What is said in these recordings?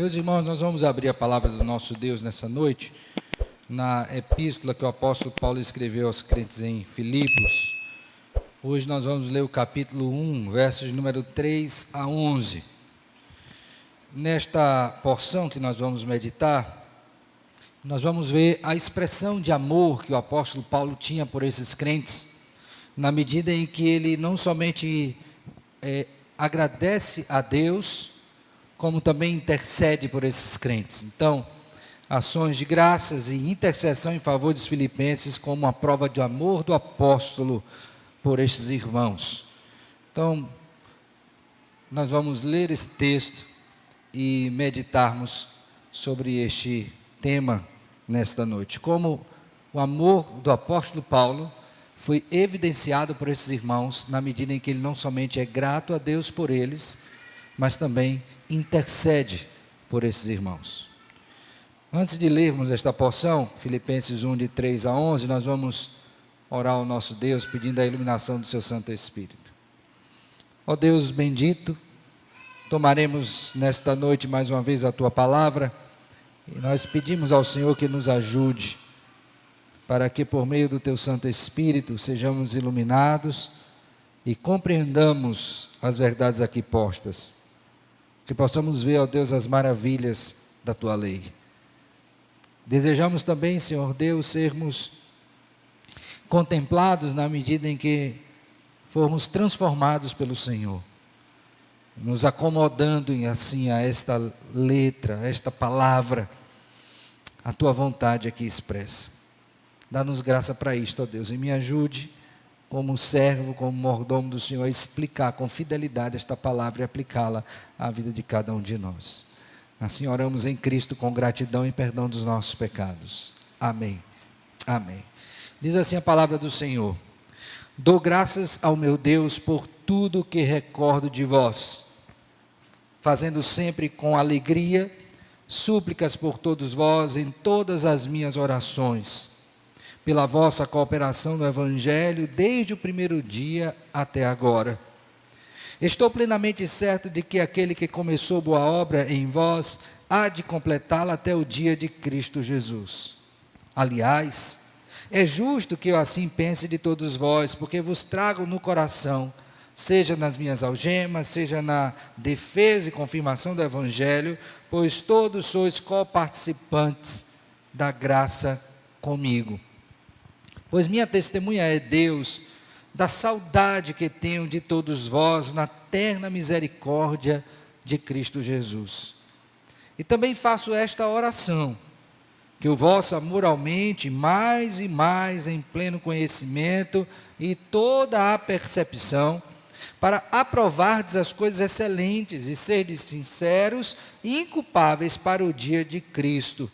Meus irmãos, nós vamos abrir a palavra do nosso Deus nessa noite, na epístola que o apóstolo Paulo escreveu aos crentes em Filipos. Hoje nós vamos ler o capítulo 1, versos de número 3 a 11. Nesta porção que nós vamos meditar, nós vamos ver a expressão de amor que o apóstolo Paulo tinha por esses crentes, na medida em que ele não somente agradece a Deus, como também intercede por esses crentes. Então, ações de graças e intercessão em favor dos filipenses como uma prova de amor do apóstolo por estes irmãos. Então, nós vamos ler esse texto e meditarmos sobre este tema nesta noite. Como o amor do apóstolo Paulo foi evidenciado por esses irmãos, na medida em que ele não somente é grato a Deus por eles, mas também intercede por esses irmãos. Antes de lermos esta porção, Filipenses 1, de 3 a 11, nós vamos orar ao nosso Deus, pedindo a iluminação do seu Santo Espírito. Ó Deus bendito, tomaremos nesta noite mais uma vez a Tua Palavra, e nós pedimos ao Senhor que nos ajude, para que por meio do Teu Santo Espírito sejamos iluminados e compreendamos as verdades aqui postas. Que possamos ver, ó Deus, as maravilhas da Tua lei. Desejamos também, Senhor Deus, sermos contemplados na medida em que formos transformados pelo Senhor, nos acomodando assim a esta letra, a esta palavra, a Tua vontade aqui expressa. Dá-nos graça para isto, ó Deus, e me ajude, como servo, como mordomo do Senhor, a explicar com fidelidade esta palavra e aplicá-la à vida de cada um de nós. Assim oramos em Cristo com gratidão e perdão dos nossos pecados. Amém. Amém. Diz assim a palavra do Senhor: dou graças ao meu Deus por tudo o que recordo de vós, fazendo sempre com alegria súplicas por todos vós em todas as minhas orações, pela vossa cooperação no Evangelho, desde o primeiro dia até agora. Estou plenamente certo de que aquele que começou boa obra em vós, há de completá-la até o dia de Cristo Jesus. Aliás, é justo que eu assim pense de todos vós, porque vos trago no coração, seja nas minhas algemas, seja na defesa e confirmação do Evangelho, pois todos sois coparticipantes da graça comigo. Pois minha testemunha é Deus, da saudade que tenho de todos vós na terna misericórdia de Cristo Jesus. E também faço esta oração, que o vosso amor aumente mais e mais em pleno conhecimento e toda a percepção, para aprovardes as coisas excelentes e serdes sinceros e inculpáveis para o dia de Cristo,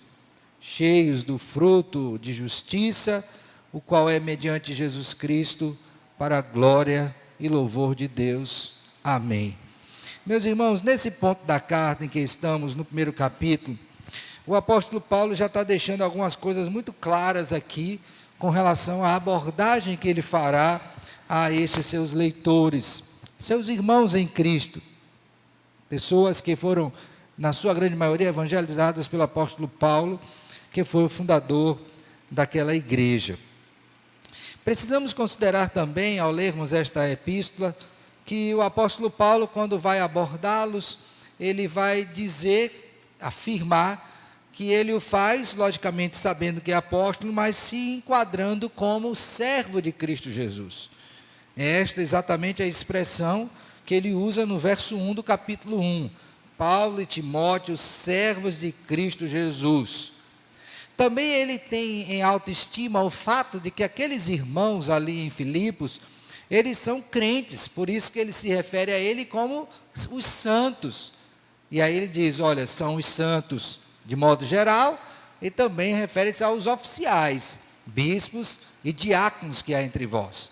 cheios do fruto de justiça, o qual é mediante Jesus Cristo, para a glória e louvor de Deus. Amém. Meus irmãos, nesse ponto da carta em que estamos, no primeiro capítulo, o apóstolo Paulo já está deixando algumas coisas muito claras aqui, com relação à abordagem que ele fará a estes seus leitores, seus irmãos em Cristo, pessoas que foram, na sua grande maioria, evangelizadas pelo apóstolo Paulo, que foi o fundador daquela igreja. Precisamos considerar também, ao lermos esta epístola, que o apóstolo Paulo, quando vai abordá-los, ele vai dizer, afirmar, que ele o faz, logicamente sabendo que é apóstolo, mas se enquadrando como servo de Cristo Jesus. Esta é exatamente a expressão que ele usa no verso 1 do capítulo 1. Paulo e Timóteo, servos de Cristo Jesus. Também ele tem em autoestima o fato de que aqueles irmãos ali em Filipos, eles são crentes, por isso que ele se refere a ele como os santos. E aí ele diz, olha, são os santos de modo geral, e também refere-se aos oficiais, bispos e diáconos que há entre vós.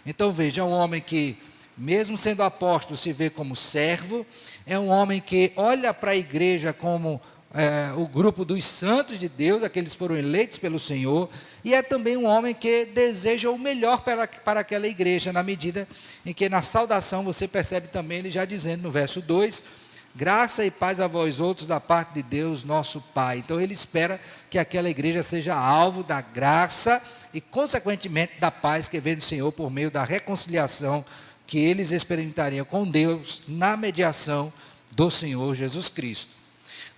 Então veja, é um homem que, mesmo sendo apóstolo, se vê como servo, é um homem que olha para a igreja como o grupo dos santos de Deus, aqueles que foram eleitos pelo Senhor, e é também um homem que deseja o melhor para aquela igreja, na medida em que na saudação você percebe também ele já dizendo no verso 2, Graça e paz a vós outros da parte de Deus, nosso Pai. Então ele espera que aquela igreja seja alvo da graça e, consequentemente, da paz que vem do Senhor por meio da reconciliação que eles experimentariam com Deus na mediação do Senhor Jesus Cristo.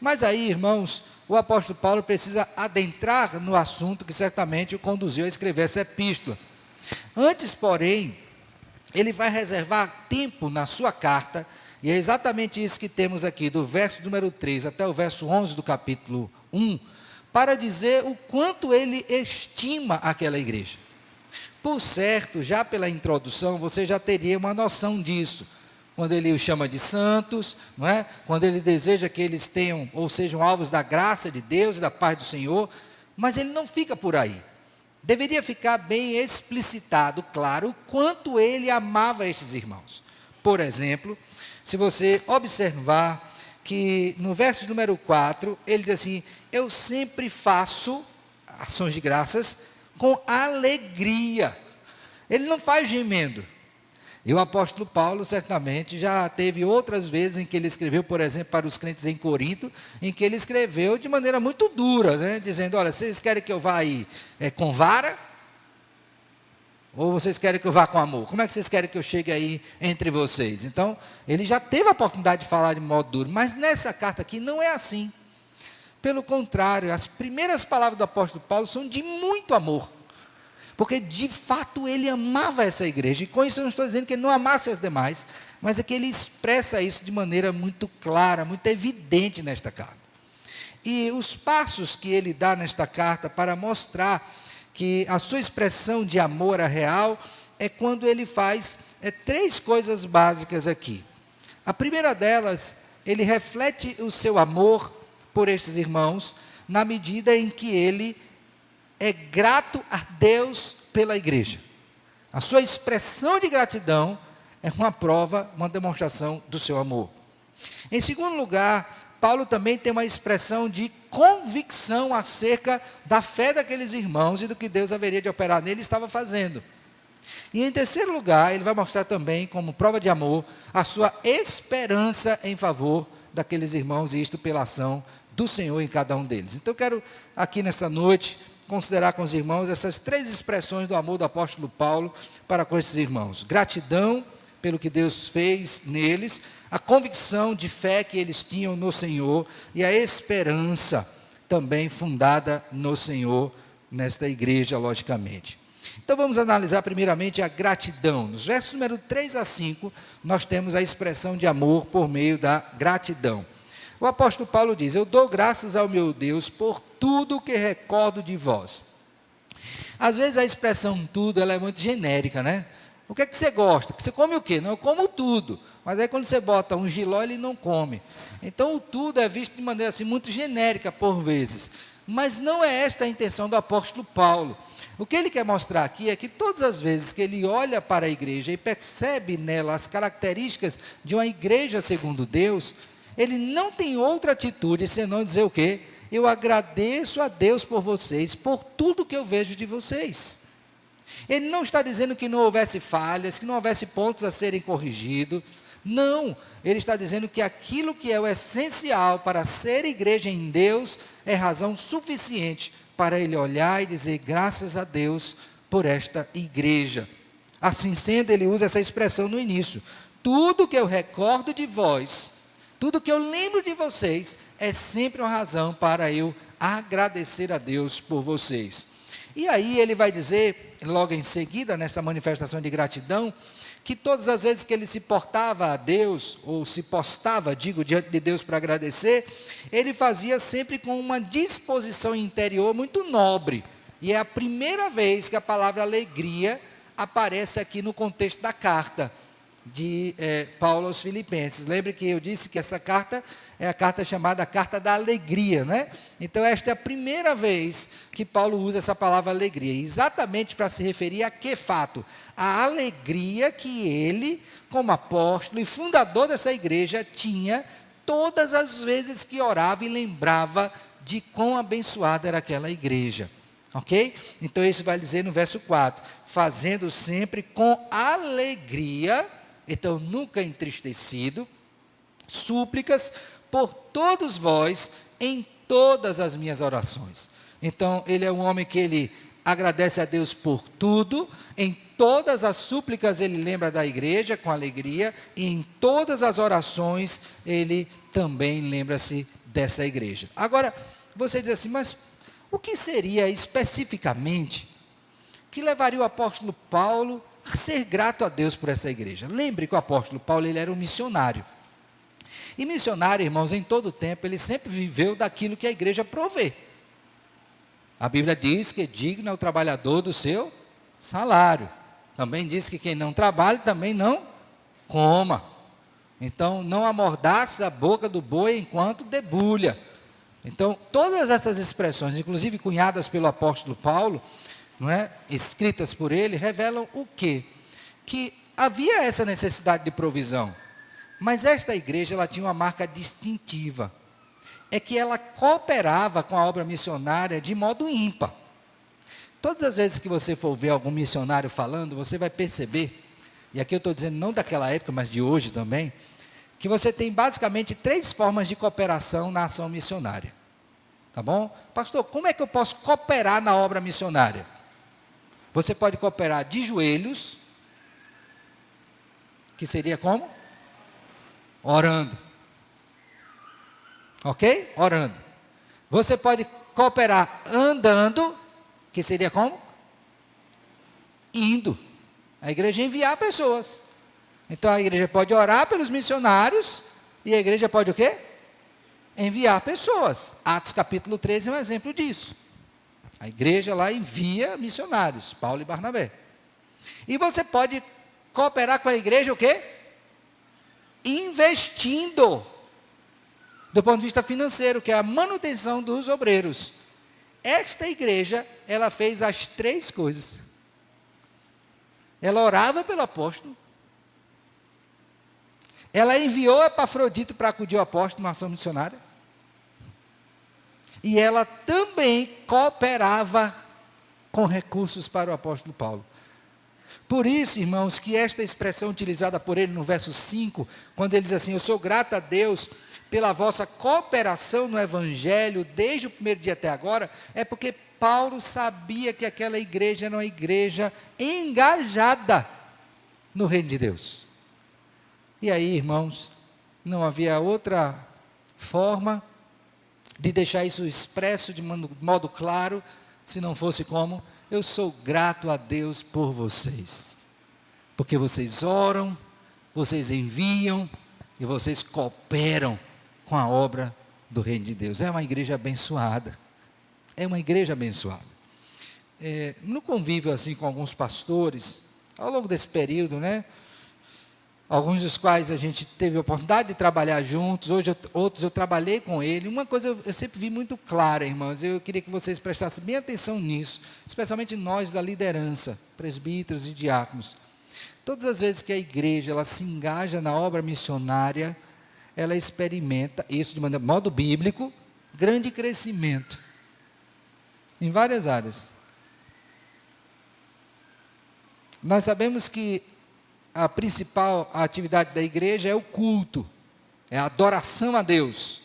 Mas aí, irmãos, o apóstolo Paulo precisa adentrar no assunto que certamente o conduziu a escrever essa epístola. Antes, porém, ele vai reservar tempo na sua carta, e é exatamente isso que temos aqui, do verso número 3 até o verso 11 do capítulo 1, para dizer o quanto ele estima aquela igreja. Por certo, já pela introdução, você já teria uma noção disso. Quando ele os chama de santos, não é? Quando ele deseja que eles tenham ou sejam alvos da graça de Deus e da paz do Senhor, mas ele não fica por aí. Deveria ficar bem explicitado, claro, o quanto ele amava estes irmãos. Por exemplo, se você observar que no verso número 4, ele diz assim: eu sempre faço ações de graças com alegria. Ele não faz gemendo. E o apóstolo Paulo certamente já teve outras vezes em que ele escreveu, por exemplo, para os crentes em Corinto, em que ele escreveu de maneira muito dura, né? Dizendo: olha, vocês querem que eu vá aí com vara? Ou vocês querem que eu vá com amor? Como é que vocês querem que eu chegue aí entre vocês? Então, ele já teve a oportunidade de falar de modo duro, mas nessa carta aqui não é assim. Pelo contrário, as primeiras palavras do apóstolo Paulo são de muito amor. Porque de fato ele amava essa igreja, e com isso eu não estou dizendo que ele não amasse as demais, mas é que ele expressa isso de maneira muito clara, muito evidente nesta carta. E os passos que ele dá nesta carta para mostrar que a sua expressão de amor é real, é quando ele faz três coisas básicas aqui. A primeira delas, ele reflete o seu amor por estes irmãos, na medida em que ele é grato a Deus pela igreja. A sua expressão de gratidão é uma prova, uma demonstração do seu amor. Em segundo lugar, Paulo também tem uma expressão de convicção acerca da fé daqueles irmãos e do que Deus haveria de operar nele e estava fazendo. E em terceiro lugar, ele vai mostrar também, como prova de amor, a sua esperança em favor daqueles irmãos, e isto pela ação do Senhor em cada um deles. Então eu quero aqui nesta noite considerar com os irmãos essas três expressões do amor do apóstolo Paulo para com esses irmãos: gratidão pelo que Deus fez neles, a convicção de fé que eles tinham no Senhor e a esperança também fundada no Senhor, nesta igreja, logicamente. Então vamos analisar primeiramente a gratidão. Nos versos número 3 a 5, nós temos a expressão de amor por meio da gratidão. O apóstolo Paulo diz: eu dou graças ao meu Deus por tudo que recordo de vós. Às vezes a expressão tudo, ela é muito genérica, né? O que é que você gosta? Você come o quê? Não, eu como tudo. Mas aí quando você bota um jiló, ele não come. Então o tudo é visto de maneira assim muito genérica por vezes. Mas não é esta a intenção do apóstolo Paulo. O que ele quer mostrar aqui é que todas as vezes que ele olha para a igreja e percebe nela as características de uma igreja segundo Deus, ele não tem outra atitude senão dizer o quê? Eu agradeço a Deus por vocês, por tudo que eu vejo de vocês. Ele não está dizendo que não houvesse falhas, que não houvesse pontos a serem corrigidos. Não, ele está dizendo que aquilo que é o essencial para ser igreja em Deus é razão suficiente para ele olhar e dizer graças a Deus por esta igreja. Assim sendo, ele usa essa expressão no início: tudo que eu recordo de vós, tudo que eu lembro de vocês, é sempre uma razão para eu agradecer a Deus por vocês. E aí ele vai dizer, logo em seguida, nessa manifestação de gratidão, que todas as vezes que ele se portava a Deus, ou se postava, diante de Deus para agradecer, ele fazia sempre com uma disposição interior muito nobre. E é a primeira vez que a palavra alegria aparece aqui no contexto da carta de Paulo aos Filipenses. Lembre que eu disse que essa carta é a carta chamada Carta da Alegria, né? Então esta é a primeira vez que Paulo usa essa palavra alegria, exatamente para se referir a que fato? A alegria que ele, como apóstolo e fundador dessa igreja, tinha todas as vezes que orava e lembrava de quão abençoada era aquela igreja. Ok? Então isso vai dizer no verso 4, fazendo sempre com alegria, então nunca entristecido, súplicas por todos vós em todas as minhas orações. Então, ele é um homem que ele agradece a Deus por tudo, em todas as súplicas ele lembra da igreja com alegria, e em todas as orações ele também lembra-se dessa igreja. Agora, você diz assim, mas o que seria especificamente que levaria o apóstolo Paulo a ser grato a Deus por essa igreja? Lembre que o apóstolo Paulo, ele era um missionário. E missionário, irmãos, em todo o tempo, ele sempre viveu daquilo que a igreja provê. A Bíblia diz que digno é o trabalhador do seu salário. Também diz que quem não trabalha também não coma. Então, não amordaça a boca do boi enquanto debulha. Então, todas essas expressões, inclusive cunhadas pelo apóstolo Paulo, não é, escritas por ele, revelam o quê? Que havia essa necessidade de provisão. Mas esta igreja, ela tinha uma marca distintiva. É que ela cooperava com a obra missionária de modo ímpar. Todas as vezes que você for ver algum missionário falando, você vai perceber, e aqui eu estou dizendo não daquela época, mas de hoje também, que você tem basicamente 3 formas de cooperação na ação missionária. Tá bom? Pastor, como é que eu posso cooperar na obra missionária? Você pode cooperar de joelhos, que seria como? Orando. Ok? Orando. Você pode cooperar andando, que seria como? Indo. A igreja enviar pessoas. Então a igreja pode orar pelos missionários e a igreja pode o quê? Enviar pessoas. Atos capítulo 13 é um exemplo disso. A igreja lá envia missionários, Paulo e Barnabé. E você pode cooperar com a igreja o quê? Investindo. Do ponto de vista financeiro, que é a manutenção dos obreiros. Esta igreja, ela fez as 3 coisas. Ela orava pelo apóstolo. Ela enviou Epafrodito para acudir o apóstolo numa ação missionária. E ela também cooperava com recursos para o apóstolo Paulo. Por isso, irmãos, que esta expressão utilizada por ele no verso 5, quando ele diz assim, eu sou grato a Deus pela vossa cooperação no Evangelho, desde o primeiro dia até agora, é porque Paulo sabia que aquela igreja era uma igreja engajada no reino de Deus. E aí, irmãos, não havia outra forma de deixar isso expresso de modo claro, se não fosse como, eu sou grato a Deus por vocês, porque vocês oram, vocês enviam e vocês cooperam com a obra do reino de Deus. É uma igreja abençoada, é uma igreja abençoada. No convívio assim com alguns pastores, ao longo desse período, né, alguns dos quais a gente teve a oportunidade de trabalhar juntos, outros eu trabalhei com ele. Uma coisa eu sempre vi muito clara, irmãos, eu queria que vocês prestassem bem atenção nisso, especialmente nós da liderança, presbíteros e diáconos. Todas as vezes que a igreja ela se engaja na obra missionária, ela experimenta, isso de modo bíblico, grande crescimento, em várias áreas. Nós sabemos que a principal atividade da igreja é o culto, é a adoração a Deus.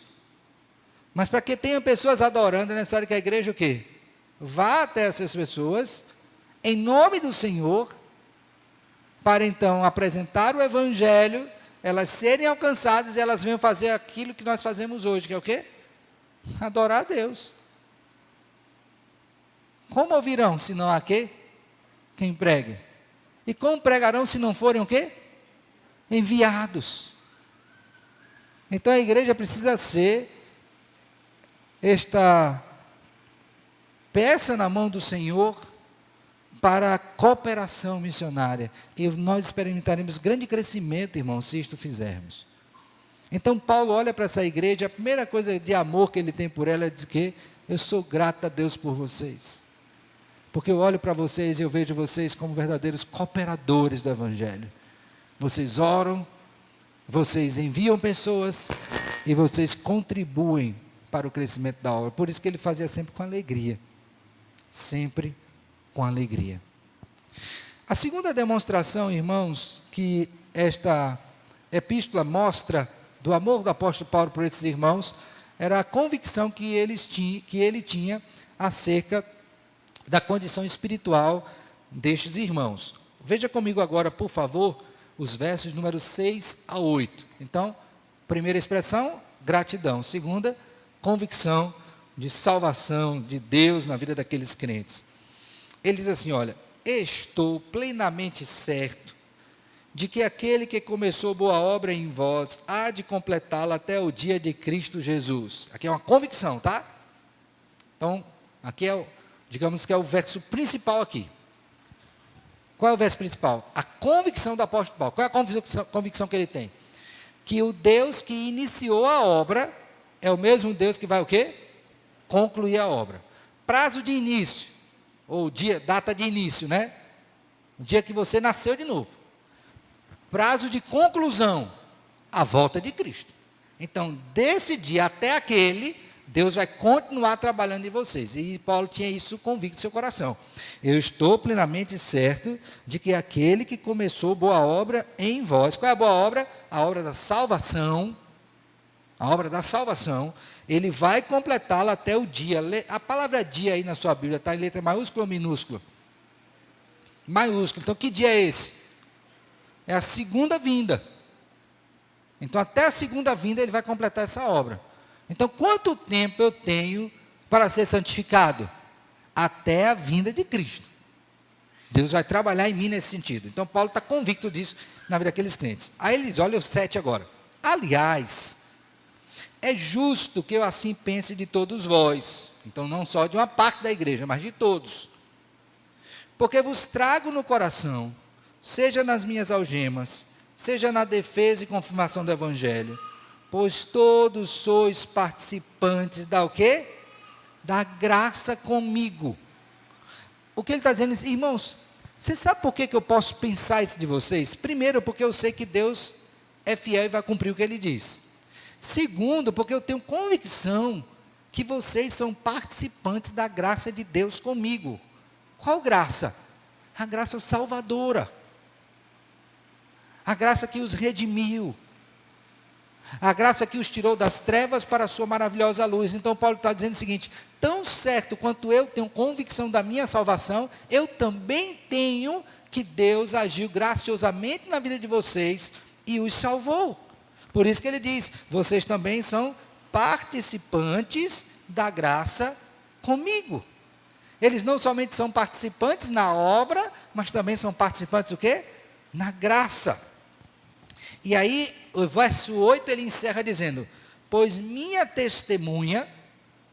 Mas para que tenha pessoas adorando, é necessário que a igreja o quê? Vá até essas pessoas, em nome do Senhor, para então apresentar o Evangelho, elas serem alcançadas e elas venham fazer aquilo que nós fazemos hoje, que é o quê? Adorar a Deus. Como ouvirão, se não há quê? Quem pregue? E como pregarão se não forem o quê? Enviados. Então a igreja precisa ser esta peça na mão do Senhor para a cooperação missionária. E nós experimentaremos grande crescimento, irmãos, se isto fizermos. Então Paulo olha para essa igreja, a primeira coisa de amor que ele tem por ela é de que eu sou grato a Deus por vocês. Porque eu olho para vocês e eu vejo vocês como verdadeiros cooperadores do Evangelho. Vocês oram, vocês enviam pessoas e vocês contribuem para o crescimento da obra. Por isso que ele fazia sempre com alegria. Sempre com alegria. A segunda demonstração, irmãos, que esta epístola mostra do amor do apóstolo Paulo por esses irmãos, era a convicção que ele tinha acerca da condição espiritual destes irmãos. Veja comigo agora, por favor, os versos números 6 a 8. Então, primeira expressão, gratidão. Segunda, convicção de salvação de Deus na vida daqueles crentes. Ele diz assim, olha, estou plenamente certo de que aquele que começou boa obra em vós há de completá-la até o dia de Cristo Jesus. Aqui é uma convicção, tá? Então, aqui digamos que é o verso principal aqui. Qual é o verso principal? A convicção do apóstolo Paulo. Qual é a convicção que ele tem? Que o Deus que iniciou a obra é o mesmo Deus que vai o quê? Concluir a obra. Prazo de início, ou data de início, né? O dia que você nasceu de novo. Prazo de conclusão, a volta de Cristo. Então, desse dia até aquele, Deus vai continuar trabalhando em vocês. E Paulo tinha isso convicto no seu coração. Eu estou plenamente certo de que aquele que começou boa obra em vós. Qual é a boa obra? A obra da salvação. A obra da salvação. Ele vai completá-la até o dia. A palavra dia aí na sua Bíblia está em letra maiúscula ou minúscula? Maiúscula. Então, que dia é esse? É a segunda vinda. Então, até a segunda vinda, ele vai completar essa obra. Então, quanto tempo eu tenho para ser santificado? Até a vinda de Cristo. Deus vai trabalhar em mim nesse sentido. Então, Paulo está convicto disso na vida daqueles crentes. Aí eles olham o 7 agora. Aliás, é justo que eu assim pense de todos vós. Então, não só de uma parte da igreja, mas de todos. Porque vos trago no coração, seja nas minhas algemas, seja na defesa e confirmação do Evangelho, pois todos sois participantes da o quê? Da graça comigo. O que ele está dizendo é, irmãos, você sabe por que eu posso pensar isso de vocês? Primeiro, porque eu sei que Deus é fiel e vai cumprir o que ele diz. Segundo, porque eu tenho convicção que vocês são participantes da graça de Deus comigo. Qual graça? A graça salvadora. A graça que os redimiu. A graça que os tirou das trevas para a sua maravilhosa luz. Então Paulo está dizendo o seguinte, tão certo quanto eu tenho convicção da minha salvação, eu também tenho que Deus agiu graciosamente na vida de vocês e os salvou. Por isso que ele diz, vocês também são participantes da graça comigo. Eles não somente são participantes na obra, mas também são participantes do quê? Na graça. E aí, o verso 8, ele encerra dizendo, pois minha testemunha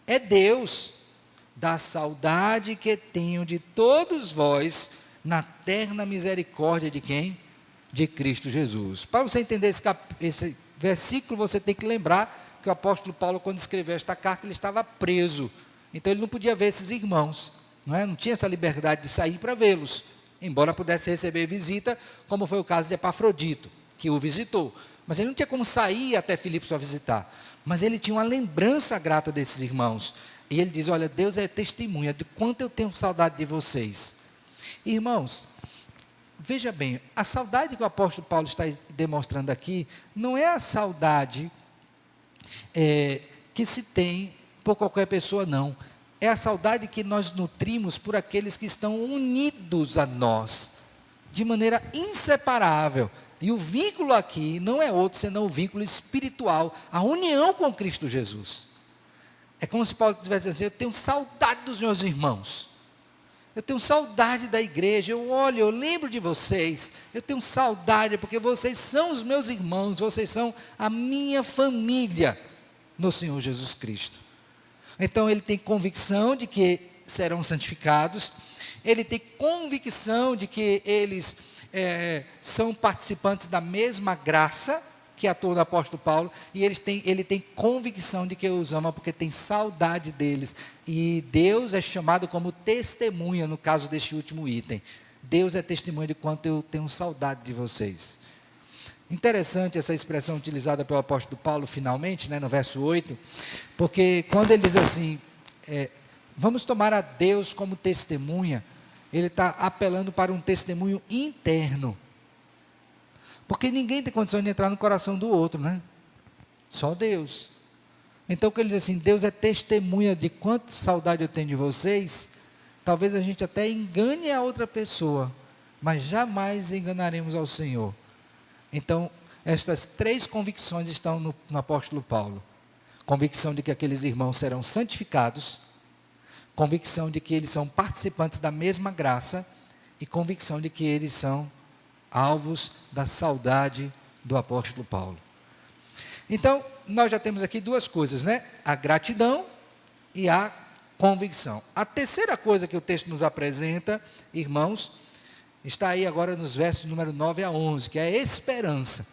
é Deus, da saudade que tenho de todos vós, na terna misericórdia de quem? De Cristo Jesus. Para você entender esse versículo, você tem que lembrar que o apóstolo Paulo, quando escreveu esta carta, ele estava preso. Então, ele não podia ver esses irmãos, não tinha essa liberdade de sair para vê-los, embora pudesse receber visita, como foi o caso de Epafrodito, que o visitou. Mas ele não tinha como sair até Filipos para visitar. Mas ele tinha uma lembrança grata desses irmãos. E ele diz, olha, Deus é testemunha de quanto eu tenho saudade de vocês. Irmãos, veja bem, a saudade que o apóstolo Paulo está demonstrando aqui, não é a saudade que se tem por qualquer pessoa, não. É a saudade que nós nutrimos por aqueles que estão unidos a nós, de maneira inseparável. E o vínculo aqui não é outro senão o vínculo espiritual, a união com Cristo Jesus. É como se Paulo estivesse dizendo, eu tenho saudade dos meus irmãos, eu tenho saudade da igreja, eu lembro de vocês, eu tenho saudade, porque vocês são os meus irmãos, vocês são a minha família no Senhor Jesus Cristo. Então ele tem convicção de que serão santificados, ele tem convicção de que eles são participantes da mesma graça que atua no apóstolo Paulo, e ele tem convicção de que os ama porque tem saudade deles, e Deus é chamado como testemunha no caso deste último item. Deus é testemunha de quanto eu tenho saudade de vocês. Interessante essa expressão utilizada pelo apóstolo Paulo finalmente, no verso 8, porque quando ele diz assim, vamos tomar a Deus como testemunha, ele está apelando para um testemunho interno. Porque ninguém tem condição de entrar no coração do outro, né? Só Deus. Então, quando ele diz assim, Deus é testemunha de quanta saudade eu tenho de vocês, talvez a gente até engane a outra pessoa, mas jamais enganaremos ao Senhor. Então, estas 3 convicções estão no apóstolo Paulo. Convicção de que aqueles irmãos serão santificados, convicção de que eles são participantes da mesma graça e convicção de que eles são alvos da saudade do apóstolo Paulo. Então, nós já temos aqui 2 coisas, né? A gratidão e a convicção. A terceira coisa que o texto nos apresenta, irmãos, está aí agora nos versos número 9 a 11, que é a esperança.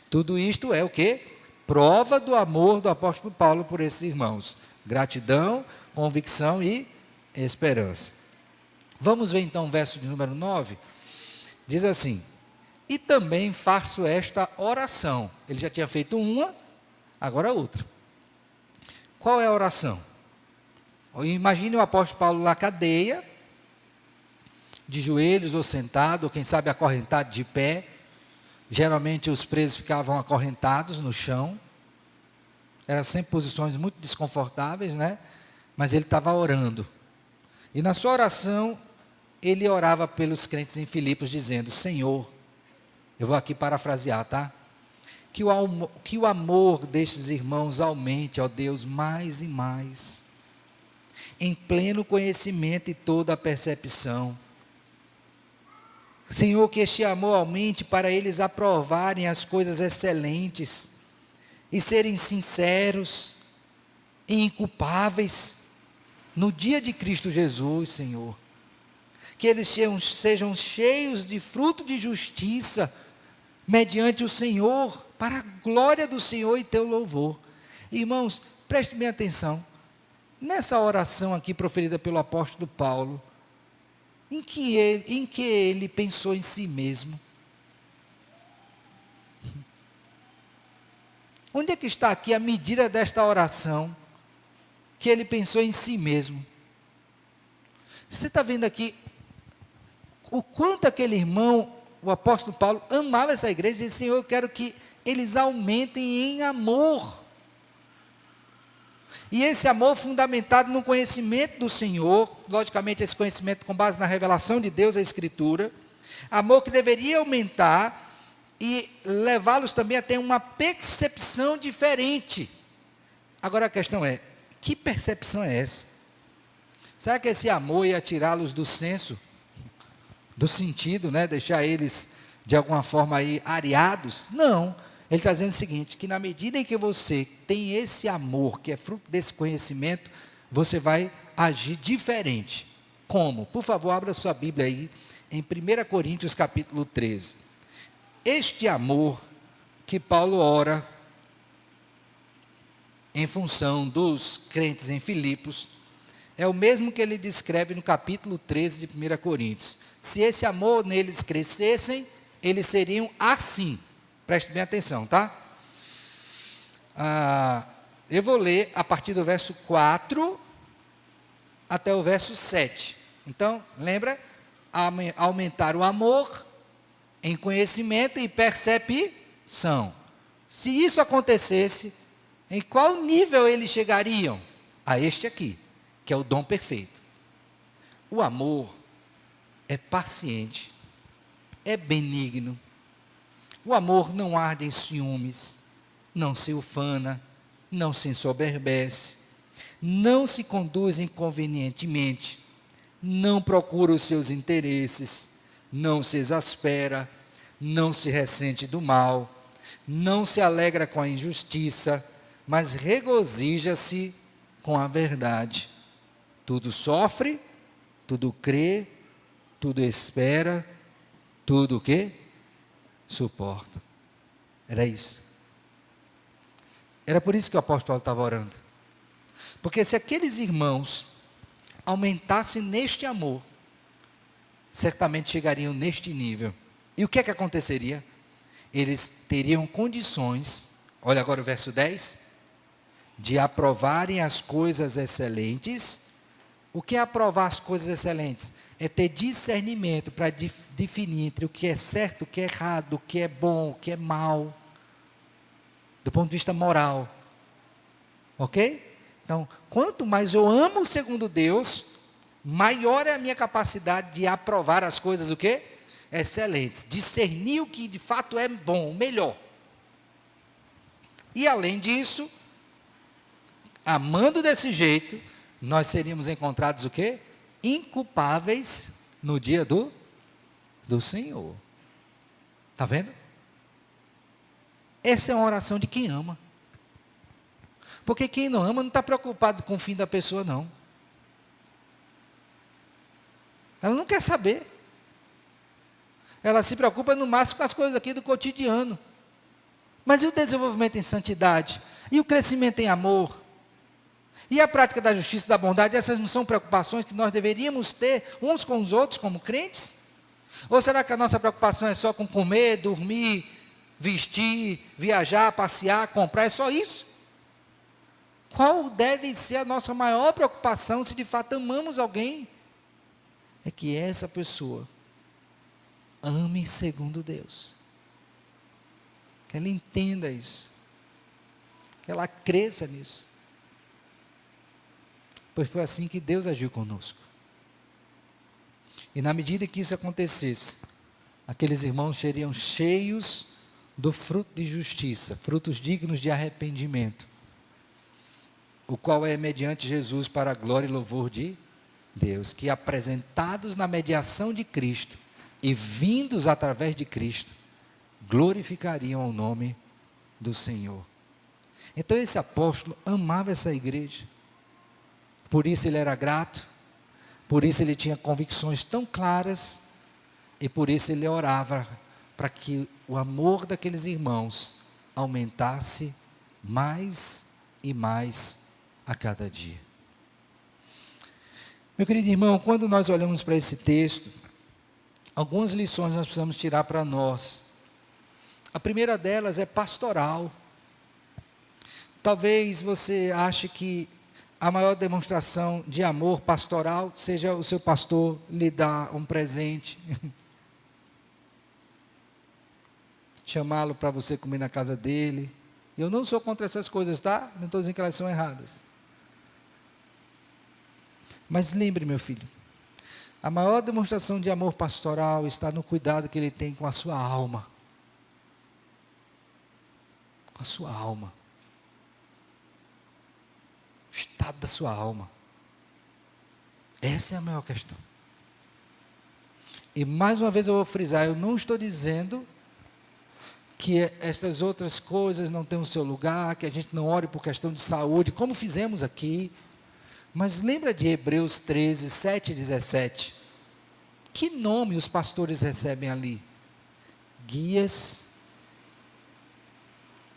Tudo isto é o quê? Prova do amor do apóstolo Paulo por esses irmãos. Gratidão, convicção e esperança. Vamos ver então o verso de número 9. Diz assim: e também faço esta oração. Ele já tinha feito uma, agora outra. Qual é a oração? Imagine o apóstolo Paulo na cadeia, de joelhos ou sentado, ou quem sabe acorrentado de pé. Geralmente os presos ficavam acorrentados no chão. Eram sempre posições muito desconfortáveis, né? Mas ele estava orando. E na sua oração, ele orava pelos crentes em Filipos, dizendo: Senhor, eu vou aqui parafrasear, tá? Que o amor destes irmãos aumente, ó Deus, mais e mais, em pleno conhecimento e toda a percepção. Senhor, que este amor aumente para eles aprovarem as coisas excelentes e serem sinceros e inculpáveis no dia de Cristo Jesus, Senhor. Que eles sejam cheios de fruto de justiça mediante o Senhor, para a glória do Senhor e teu louvor. Irmãos, prestem bem atenção. Nessa oração aqui proferida pelo apóstolo Paulo, em que ele pensou em si mesmo? Onde é que está aqui a medida desta oração, que ele pensou em si mesmo? Você está vendo aqui o quanto aquele irmão, o apóstolo Paulo, amava essa igreja, e disse: Senhor, eu quero que eles aumentem em amor. E esse amor fundamentado no conhecimento do Senhor, logicamente esse conhecimento com base na revelação de Deus, a Escritura, amor que deveria aumentar e levá-los também a ter uma percepção diferente. Agora a questão é, que percepção é essa? Será que esse amor ia tirá-los do senso, do sentido, né? Deixar eles de alguma forma aí areados? Não. Ele está dizendo o seguinte, que na medida em que você tem esse amor, que é fruto desse conhecimento, você vai agir diferente. Como? Por favor, abra sua Bíblia aí, em 1 Coríntios capítulo 13. Este amor que Paulo ora, em função dos crentes em Filipos, é o mesmo que ele descreve no capítulo 13 de 1 Coríntios. Se esse amor neles crescessem, eles seriam assim. Preste bem atenção, tá? Eu vou ler a partir do verso 4 até o verso 7. Então, lembra? Aumentar o amor em conhecimento e percepção. Se isso acontecesse, em qual nível eles chegariam? A este aqui, que é o dom perfeito. O amor é paciente, é benigno. O amor não arde em ciúmes, não se ufana, não se ensoberbece, não se conduz inconvenientemente, não procura os seus interesses, não se exaspera, não se ressente do mal, não se alegra com a injustiça, mas regozija-se com a verdade. Tudo sofre, tudo crê, tudo espera, tudo o quê? Suporta. Era isso. Era por isso que o apóstolo Paulo estava orando. Porque se aqueles irmãos aumentassem neste amor, certamente chegariam neste nível. E o que é que aconteceria? Eles teriam condições, olha agora o verso 10, de aprovarem as coisas excelentes. O que é aprovar as coisas excelentes? É ter discernimento para definir entre o que é certo, o que é errado, o que é bom, o que é mal. do ponto de vista moral. Ok? Então, quanto mais eu amo segundo Deus, maior é a minha capacidade de aprovar as coisas, o quê? Excelentes. Discernir o que de fato é bom, melhor. E além disso, amando desse jeito, nós seríamos encontrados o quê? Inculpáveis no dia do Senhor. Está vendo? Essa é uma oração de quem ama. Porque quem não ama não está preocupado com o fim da pessoa, não. Ela não quer saber. Ela se preocupa no máximo com as coisas aqui do cotidiano. Mas e o desenvolvimento em santidade? E o crescimento em amor? E a prática da justiça e da bondade? Essas não são preocupações que nós deveríamos ter uns com os outros como crentes? Ou será que a nossa preocupação é só com comer, dormir, vestir, viajar, passear, comprar? É só isso? Qual deve ser a nossa maior preocupação se de fato amamos alguém? É que essa pessoa ame segundo Deus. Que ela entenda isso. Que ela cresça nisso. Pois foi assim que Deus agiu conosco. E na medida que isso acontecesse, aqueles irmãos seriam cheios do fruto de justiça, frutos dignos de arrependimento, o qual é mediante Jesus para a glória e louvor de Deus, que apresentados na mediação de Cristo e vindos através de Cristo, glorificariam o nome do Senhor. Então esse apóstolo amava essa igreja, por isso ele era grato, por isso ele tinha convicções tão claras, e por isso ele orava para que o amor daqueles irmãos aumentasse mais e mais a cada dia. Meu querido irmão, quando nós olhamos para esse texto, algumas lições nós precisamos tirar para nós. A primeira delas é pastoral. Talvez você ache que a maior demonstração de amor pastoral seja o seu pastor lhe dar um presente, chamá-lo para você comer na casa dele. Eu não sou contra essas coisas, tá? Não estou dizendo que elas são erradas. Mas lembre, meu filho, a maior demonstração de amor pastoral está no cuidado que ele tem com a sua alma. Com a sua alma. O estado da sua alma. Essa é a maior questão. E mais uma vez eu vou frisar, eu não estou dizendo que essas outras coisas não têm o seu lugar, que a gente não ore por questão de saúde, como fizemos aqui. Mas lembra de Hebreus 13, 7 e 17? Que nome os pastores recebem ali? Guias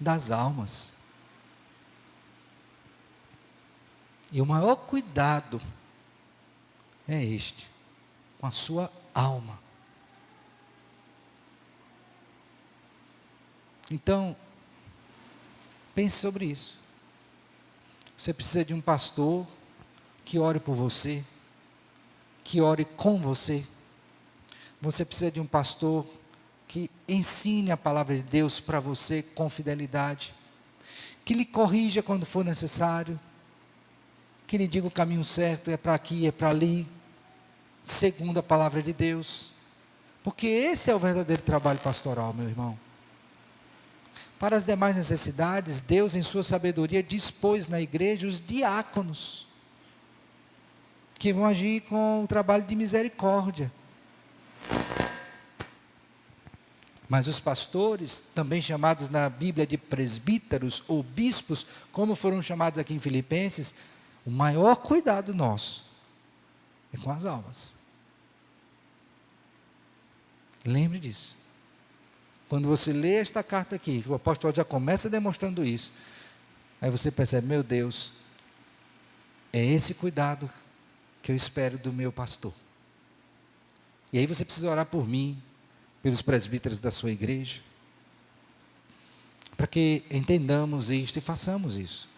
das almas. E o maior cuidado é este, com a sua alma. Então, pense sobre isso. Você precisa de um pastor que ore por você, que ore com você. Você precisa de um pastor que ensine a palavra de Deus para você com fidelidade, que lhe corrija quando for necessário, que lhe diga o caminho certo, é para aqui, é para ali, segundo a palavra de Deus, porque esse é o verdadeiro trabalho pastoral, meu irmão. Para as demais necessidades, Deus em sua sabedoria dispôs na igreja os diáconos, que vão agir com o trabalho de misericórdia. Mas os pastores, também chamados na Bíblia de presbíteros ou bispos, como foram chamados aqui em Filipenses, o maior cuidado nosso é com as almas. Lembre disso. Quando você lê esta carta aqui, o apóstolo já começa demonstrando isso, aí você percebe, meu Deus, é esse cuidado que eu espero do meu pastor. E aí você precisa orar por mim, pelos presbíteros da sua igreja, para que entendamos isto e façamos isso.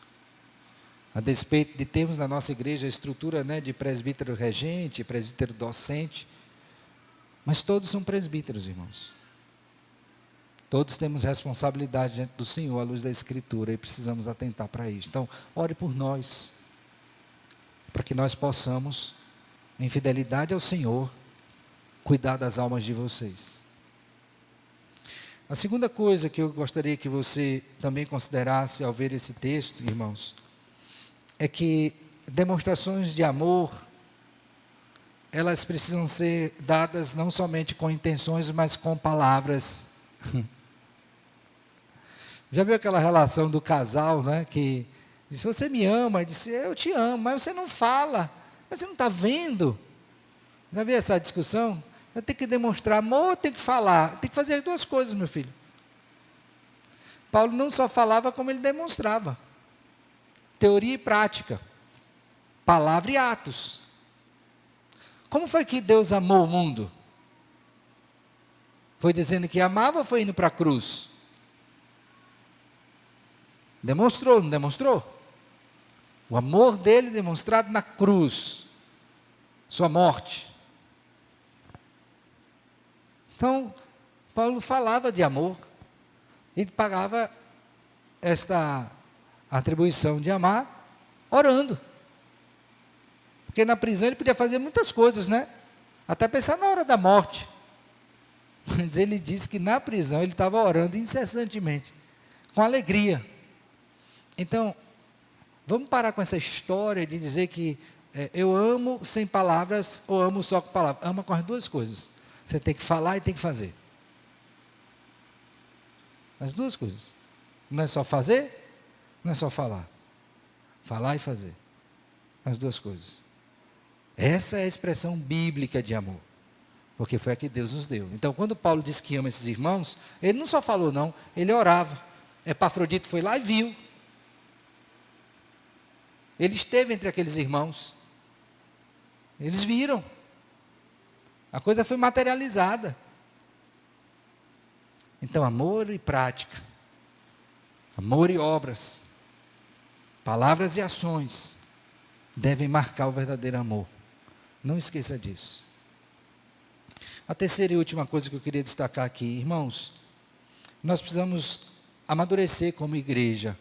A despeito de termos na nossa igreja a estrutura, de presbítero regente, presbítero docente, mas todos são presbíteros, irmãos. Todos temos responsabilidade diante do Senhor, à luz da Escritura, e precisamos atentar para isso. Então, ore por nós, para que nós possamos, em fidelidade ao Senhor, cuidar das almas de vocês. A segunda coisa que eu gostaria que você também considerasse ao ver esse texto, irmãos, é que demonstrações de amor, elas precisam ser dadas não somente com intenções, mas com palavras. Já viu aquela relação do casal, né, que diz, você me ama, e disse, eu te amo, mas você não fala, mas você não está vendo. Já viu essa discussão? Eu tenho que demonstrar amor, eu tenho que falar, tem que fazer as duas coisas, meu filho. Paulo não só falava, como ele demonstrava. Teoria e prática, palavra e atos. Como foi que Deus amou o mundo? Foi dizendo que amava ou foi indo para a cruz? Demonstrou, não demonstrou? O amor dele demonstrado na cruz, sua morte. Então, Paulo falava de amor, ele pagava esta atribuição de amar, orando. Porque na prisão ele podia fazer muitas coisas, né? Até pensar na hora da morte. Mas ele disse que na prisão ele estava orando incessantemente, com alegria. Então, vamos parar com essa história de dizer que eu amo sem palavras ou amo só com palavras. Ama com as duas coisas. Você tem que falar e tem que fazer. As duas coisas. Não é só fazer, não é só falar. Falar e fazer. As duas coisas. Essa é a expressão bíblica de amor. Porque foi a que Deus nos deu. Então, quando Paulo disse que ama esses irmãos, ele não só falou não, ele orava. Epafrodito foi lá e viu. Ele esteve entre aqueles irmãos. Eles viram. A coisa foi materializada. Então, amor e prática. Amor e obras. Palavras e ações devem marcar o verdadeiro amor. Não esqueça disso. A terceira e última coisa que eu queria destacar aqui, irmãos, nós precisamos amadurecer como igreja.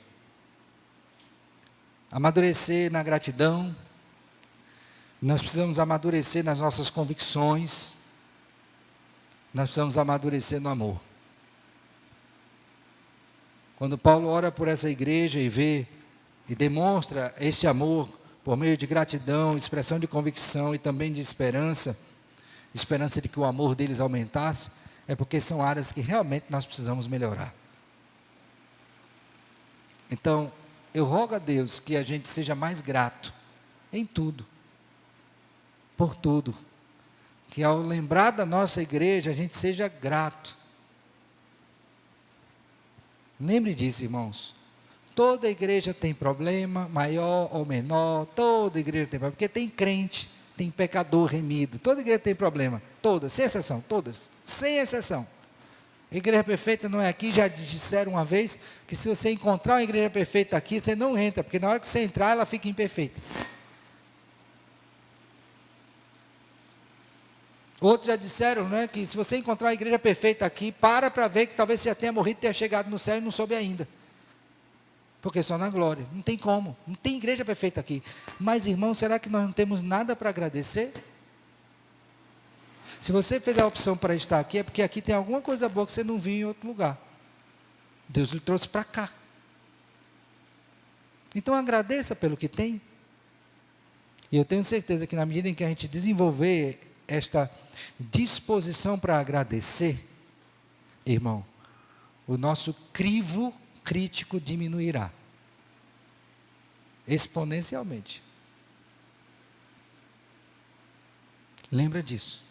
Amadurecer na gratidão, nós precisamos amadurecer nas nossas convicções, nós precisamos amadurecer no amor. Quando Paulo ora por essa igreja e vê e demonstra este amor por meio de gratidão, expressão de convicção e também de esperança de que o amor deles aumentasse, é porque são áreas que realmente nós precisamos melhorar. Então, eu rogo a Deus que a gente seja mais grato em tudo, por tudo. Que ao lembrar da nossa igreja, a gente seja grato. Lembre disso, irmãos. Toda igreja tem problema, maior ou menor, toda igreja tem problema, porque tem crente, tem pecador remido, toda igreja tem problema, todas, sem exceção, todas, sem exceção. A igreja perfeita não é aqui, já disseram uma vez, que se você encontrar uma igreja perfeita aqui, você não entra, porque na hora que você entrar, ela fica imperfeita. Outros já disseram, né, que se você encontrar uma igreja perfeita aqui, para ver que talvez você já tenha morrido, tenha chegado no céu e não soube ainda. Porque só na glória, não tem como, não tem igreja perfeita aqui. Mas irmão, será que nós não temos nada para agradecer? Se você fez a opção para estar aqui, é porque aqui tem alguma coisa boa que você não viu em outro lugar. Deus lhe trouxe para cá. Então agradeça pelo que tem. E eu tenho certeza que na medida em que a gente desenvolver esta disposição para agradecer, irmão, o nosso crivo crítico diminuirá. Exponencialmente. Lembra disso.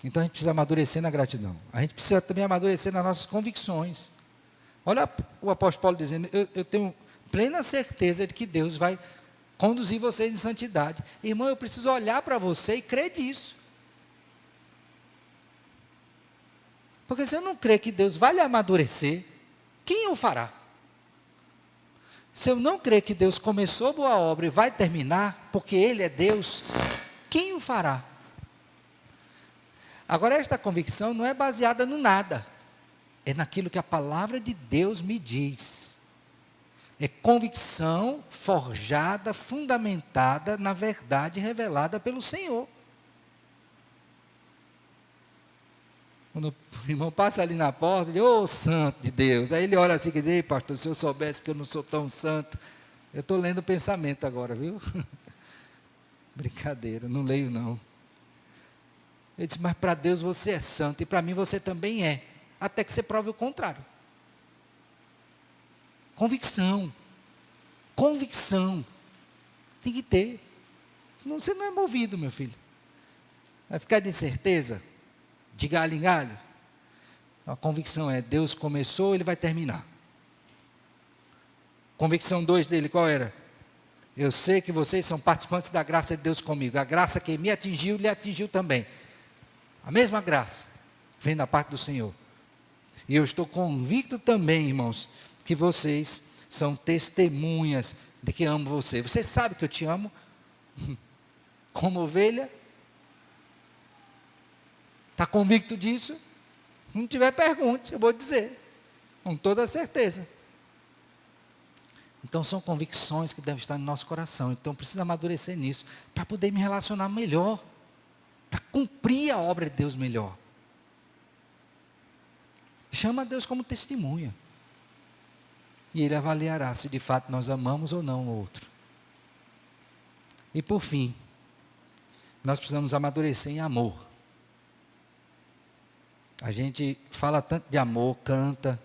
Então a gente precisa amadurecer na gratidão. A gente precisa também amadurecer nas nossas convicções. Olha o apóstolo Paulo dizendo, eu tenho plena certeza de que Deus vai conduzir vocês em santidade. Irmão, eu preciso olhar para você e crer nisso. Porque se eu não crer que Deus vai lhe amadurecer, quem o fará? Se eu não crer que Deus começou boa obra e vai terminar, porque Ele é Deus, quem o fará? Agora, esta convicção não é baseada no nada. é naquilo que a palavra de Deus me diz. É convicção forjada, fundamentada na verdade revelada pelo Senhor. Quando o irmão passa ali na porta, ele diz, ô santo de Deus. Aí ele olha assim e diz, ei pastor, se eu soubesse que eu não sou tão santo. Eu estou lendo o pensamento agora, viu? Brincadeira, não leio não. Ele disse, mas para Deus você é santo, e para mim você também é. Até que você prove o contrário. Convicção. Convicção. Tem que ter. Senão você não é movido, meu filho. Vai ficar de incerteza? De galho em galho? A convicção é, Deus começou, Ele vai terminar. Convicção 2 dele, qual era? Eu sei que vocês são participantes da graça de Deus comigo. A graça que me atingiu, lhe atingiu também. A mesma graça vem da parte do Senhor. E eu estou convicto também, irmãos, que vocês são testemunhas de que amo você. Você sabe que eu te amo? Como ovelha? Está convicto disso? Se não tiver, pergunte, eu vou dizer. Com toda certeza. Então são convicções que devem estar no nosso coração. Então precisa amadurecer nisso, para poder me relacionar melhor. Para cumprir a obra de Deus melhor. Chama Deus como testemunha. E Ele avaliará se de fato nós amamos ou não o outro. E por fim, nós precisamos amadurecer em amor. A gente fala tanto de amor, canta,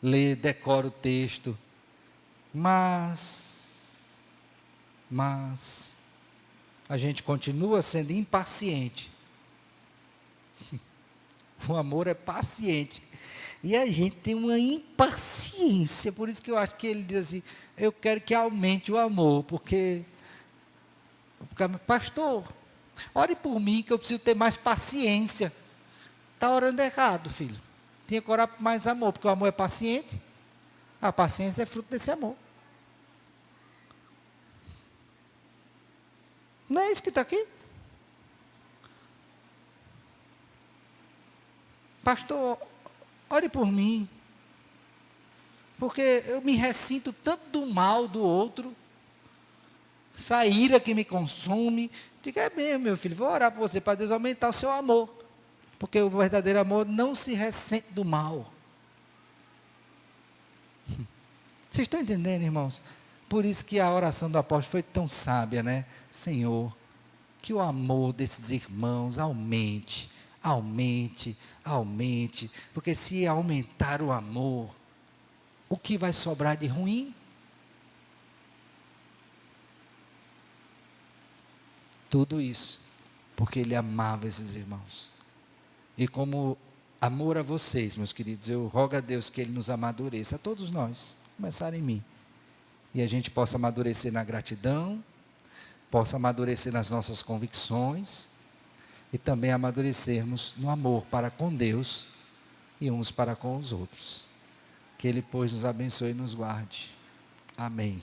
lê, decora o texto, mas a gente continua sendo impaciente. O amor é paciente. E a gente tem uma impaciência, por isso que eu acho que ele diz assim, eu quero que aumente o amor, porque pastor, ore por mim que eu preciso ter mais paciência. Está orando errado, filho. Tinha que orar por mais amor, porque o amor é paciente. A paciência é fruto desse amor. Não é isso que está aqui? Pastor, ore por mim. Porque eu me ressinto tanto do mal do outro. Essa ira que me consome. Diga, é mesmo, meu filho, vou orar por você, para Deus aumentar o seu amor. Porque o verdadeiro amor não se ressente do mal. Vocês estão entendendo, irmãos? Por isso que a oração do apóstolo foi tão sábia, né? Senhor, que o amor desses irmãos aumente, aumente, aumente. Porque se aumentar o amor, o que vai sobrar de ruim? Tudo isso, porque ele amava esses irmãos. E como amor a vocês, meus queridos, eu rogo a Deus que Ele nos amadureça, a todos nós, começar em mim. E a gente possa amadurecer na gratidão, possa amadurecer nas nossas convicções, e também amadurecermos no amor para com Deus e uns para com os outros. Que Ele, pois, nos abençoe e nos guarde. Amém.